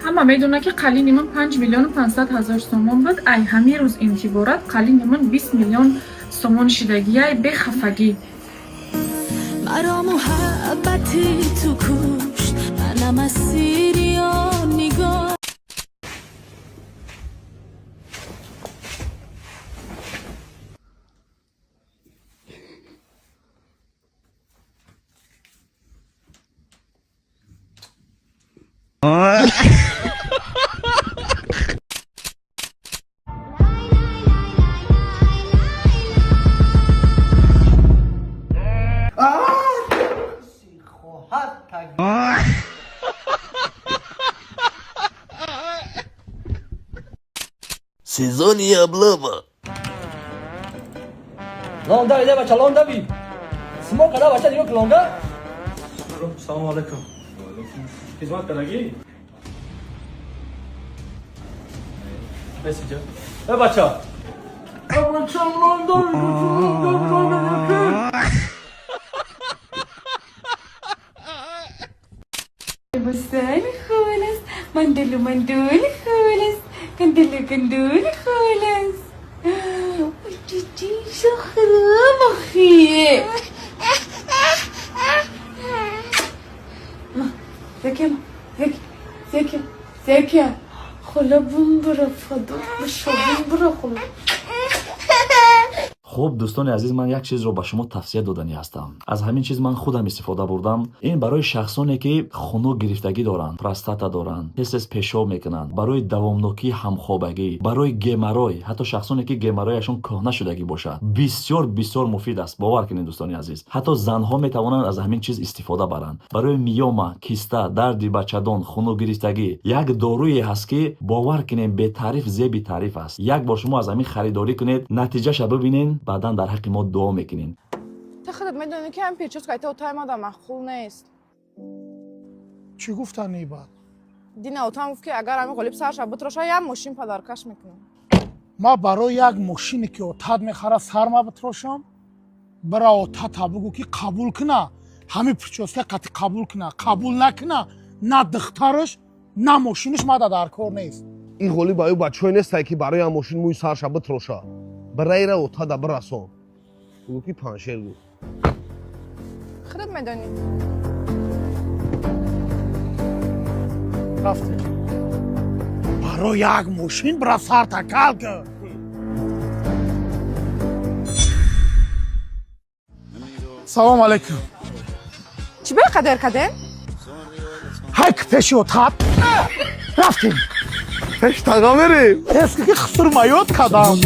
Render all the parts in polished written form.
همه میدونه که قلین من 5 میلیون و 500 هزار سومون بود. ای همین روز انتبارات قلین من 20 میلیون سومون شدگی. ای به خفگی مرا محبتی تو کشت، منم اسیر یا نگاه. Сезония облава. Londa ile bacha londa bi. Smo kada bacha digo ki londa. Assalomu alaykum. Xizmat karagi. Mesajı. Bacha. Bacha londa. بستان خالص مندل مندول خالص كندل كندول خالص وجدي شخرام أخي زكي زكي زكي خلا بمبرا فضل بشا بمبرا خلا. خب دوستان عزیز، من یک چیز رو به شما توصیه دادنی هستم. از همین چیز من خودم استفاده بردم. این برای شخصانی که خنک گرفتگی دارند، پروستاتا دارند، حس پیشاب میکنند، برای دوامناکی همخوابگی، برای گمرای، حتی شخصانی که گمرایشون کهنه شدگی باشد، بسیار بسیار مفید است. باور کنید دوستان عزیز، حتی زنها میتوانند از همین چیز استفاده برند. برای میوما، کیستا، درد بچه‌دان، خنک گرفتگی یک دارویی هست که باور کنید به تعریف زیبی تعریف است. یک بار شما از همین خریداری کنید، نتیجهش ببینید، بعداً در حق ما دعا میکنین. تو خودت میدونی که هم پیچوس که اتای ما مخول نیست. چی گفتن ای بعد؟ دین اتام گفت که اگر همین قلیب سرش بتروشه یه ماشین پدرکش میکنم. ما برای یک ماشینی که اتاد میخره سر ما بتروشم، برای اتاد بگو که قبول کنه، همین پیچوس که قطع قبول کنه، قبول نکنه، نه دخترش نه ماشینش ما در کار نیست. این قولی برای بچه‌ای نیست که برای هم ماشین موی سرش بتروشه. برای را اتاد برسون. بگو که پنشر گو. خودت میدونی. رفتی. برای یک ماشین برای سر تکل کرد. سلام علیکم. چی به قدر کده؟ هک پیش اتاد. رفتیم. پیش تاقا بریم. اسکی که خسر مایود کدام.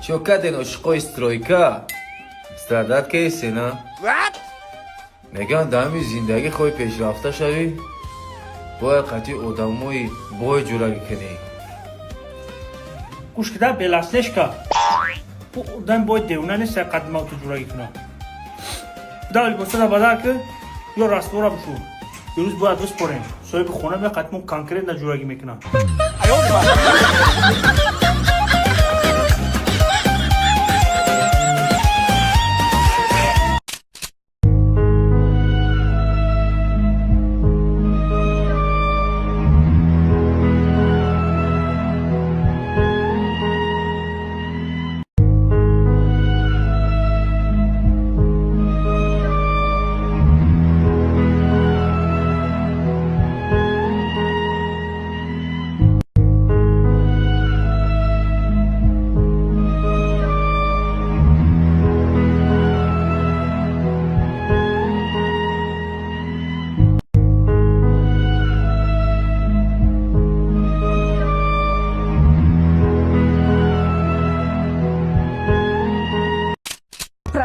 Что кадено шкой стройка? Страдат кейси на? Меган дами зиндаги хой пешрафта шави? Бояд қати одамои бой ҷураги кунӣ. Кушкида беласнешка. Bu odam boy devuna neyse kadma otu cura gitme. Dağıl bosta da badar ki yo rastora bu. Yürüz bu adres porayım. Soy bir khona be kadma kankere da cura gitmekna.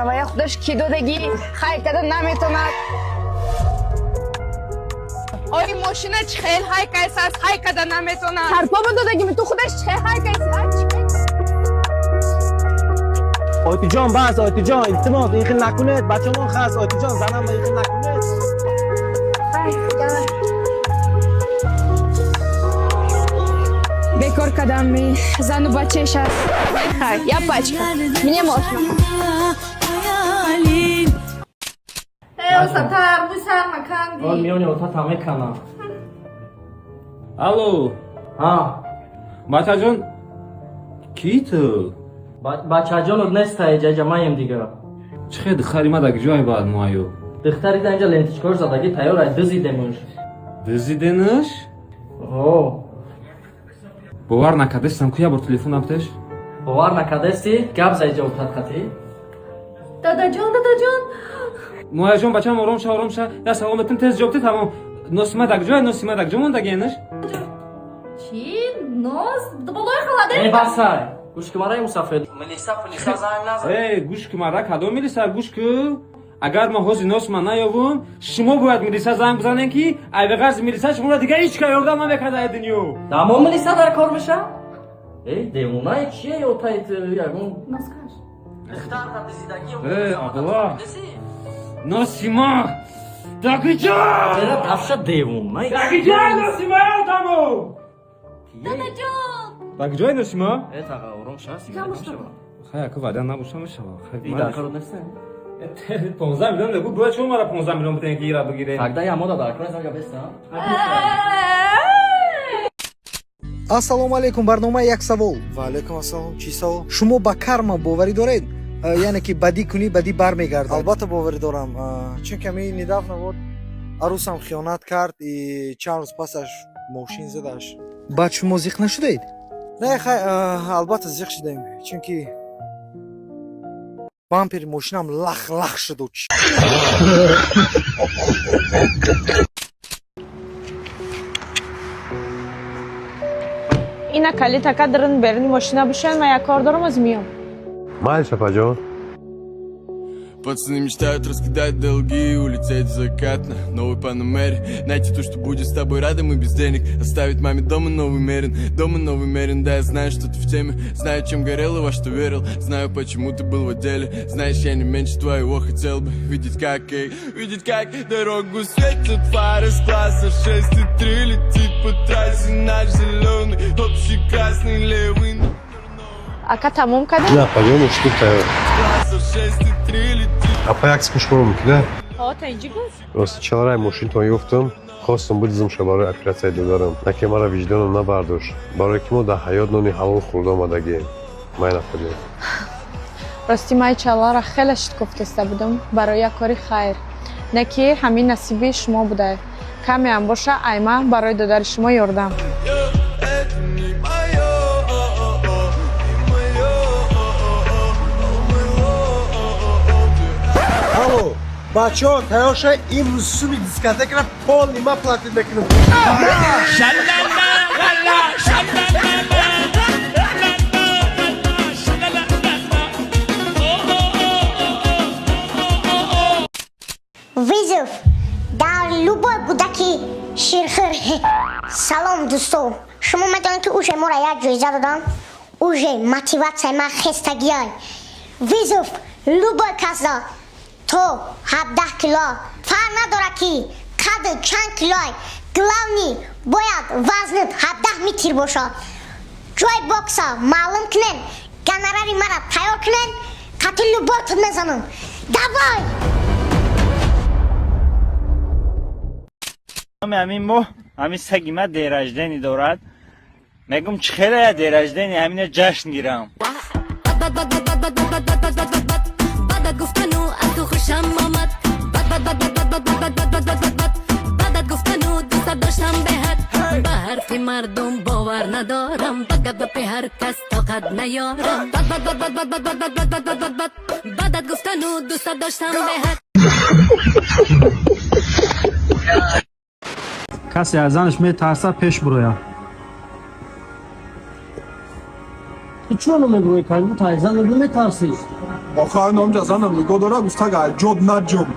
правая худаш ки додагӣ хайр карда наметонад. Ой машина чӣ хел хай кайс аст хай карда наметонад. Ҳарфо ба додагӣ ту худаш чӣ хел хай кайс аст. Oytijon bas Oytijon iltimos yaqin nakuned bachamon xas Oytijon zanam yaqin nakuned. бекор кардам зану бачаша. Хай, я пачка. Мне можно. میونی اوتا تامه کنم الو ها بچه جون کی تو؟ بچه جون نیست ایجا جمعیم دیگه چه دختری ما دک جای باید مایو دختری دا اینجا لنتیچکار زدگی تیاره دزیدمش دزیدنش؟ اوه باور نکردستم کیا بر تلفن افتش؟ باور نکردستی؟ گب زیجا اوتاد خطی؟ دادا جان مویا جون بچه‌م آروم شه یا سلامتون تez جوبتی تمام نوسیما دک جون دگینش چی؟ نوز؟ بالای خلاده؟ ای بسای گوش کماره مسافر ملیسا زنگ نزن ای گوش کماره کدو ملیسا گوش کو اگر ما حوزی نوسما نیاوم شما باید ملیسا زنگ بزنین که ای بغرض ملیسا شما را دیگه هیچ کاری یاردم نمیکنه دنیو تمام ملیسا در کار بشه ای دیوونه چیه یوتایت یگون نسکاش اختار دا دزیدگی ای آقا نوسیما داکی جان تیرا تفشه دیوونه داکی جان نوسیما یادمو دادا جان داکی جای نوسیما ای تاقا آروم شد خیلی که وعده نبوشم شما این در کارو نسته 15 میلیون نگو باید شما مرا 15 میلیون بتونین که ایراد بگیره فقط یا مودا در کارو نزم یا بستم ассалому алайкум барнома як савол ва алайкум ассалом чӣ савол шумо ба карма боварӣ доред яъне ки бадӣ кунӣ бадӣ бармегардад албатта боварӣ дорам чунки ами недавно вот арӯсам хиёнат кард и чанд рӯз пасаш мошин задаш баъд шумо зиқ нашудаед не хай албатта зиқ шудаем чунки бампери мошинам лах шуд اینا کلی تکا درن برنی ماشینا بشن ما یک کار دارم از میام Майли Шападжон. Пацаны мечтают раскидать долги, улететь в закатно, новый Панамере. Найти то, что будет с тобой рядом и без денег. Оставить маме дома новый мерин, да я знаю, что ты в теме. Знаю, чем горел и во что верил. Знаю, почему ты был в отделе. Знаешь, я не меньше твоего хотел бы видеть, как дорогу светят фары с класса 6,3. Летит по трассе наш зеленый, общий красный левый. ака тамом кардем نه پایان اشتی تایار اپا یکس کشمارو میکنه ها تا اینجا گفت راستی چلارای ماشین تا یفتم خواستم بودیزم شو برای اپراسیای دادارم نکه مرا وجدانم نبرداشت برای که ما در حیات نانی حلال خورده آمدگی من نفردیم راستی من چلا را خیلی شکفتسته بودم برای یک کاری خیر نه که همین نصیبی شما بوده کمی هم باشه ایما برای دادر شما یاردم бачаҳо тайёр шавед имрӯз суми дискотекаро полни ма платин мекунам вызов дар любой кудаки ширхир салом дӯсто шумо метавонед ки уже мора як ҷоиза додам уже мотиватсияи ман хестагиай вызов любой каса то 17 кило фарқ надорад ки қадр чанд килой главни бояд вазнит 17 метр бошад ҷои бокса маълум кунен гонорари мара тайёр кунен қатъи любойтон мезанам давай همین ماه همین سگی من دیرجدنی دارد میگم چخیره دیرجدنی همین جشن گیرم بدت گفتن و از تو خوشم آمد بدت گفتن و دوست داشتم بهت به حرف مردم باور ندارم بد هر کس طاقت نیارم بدت گفتن و دوست داشتم بهت کسی از زنش میترسه پیش برویم تو چون نمیگوی کنی تو از زن نمیترسی آخه نامجا زنم نگاه داره گفته که جوب نه جوب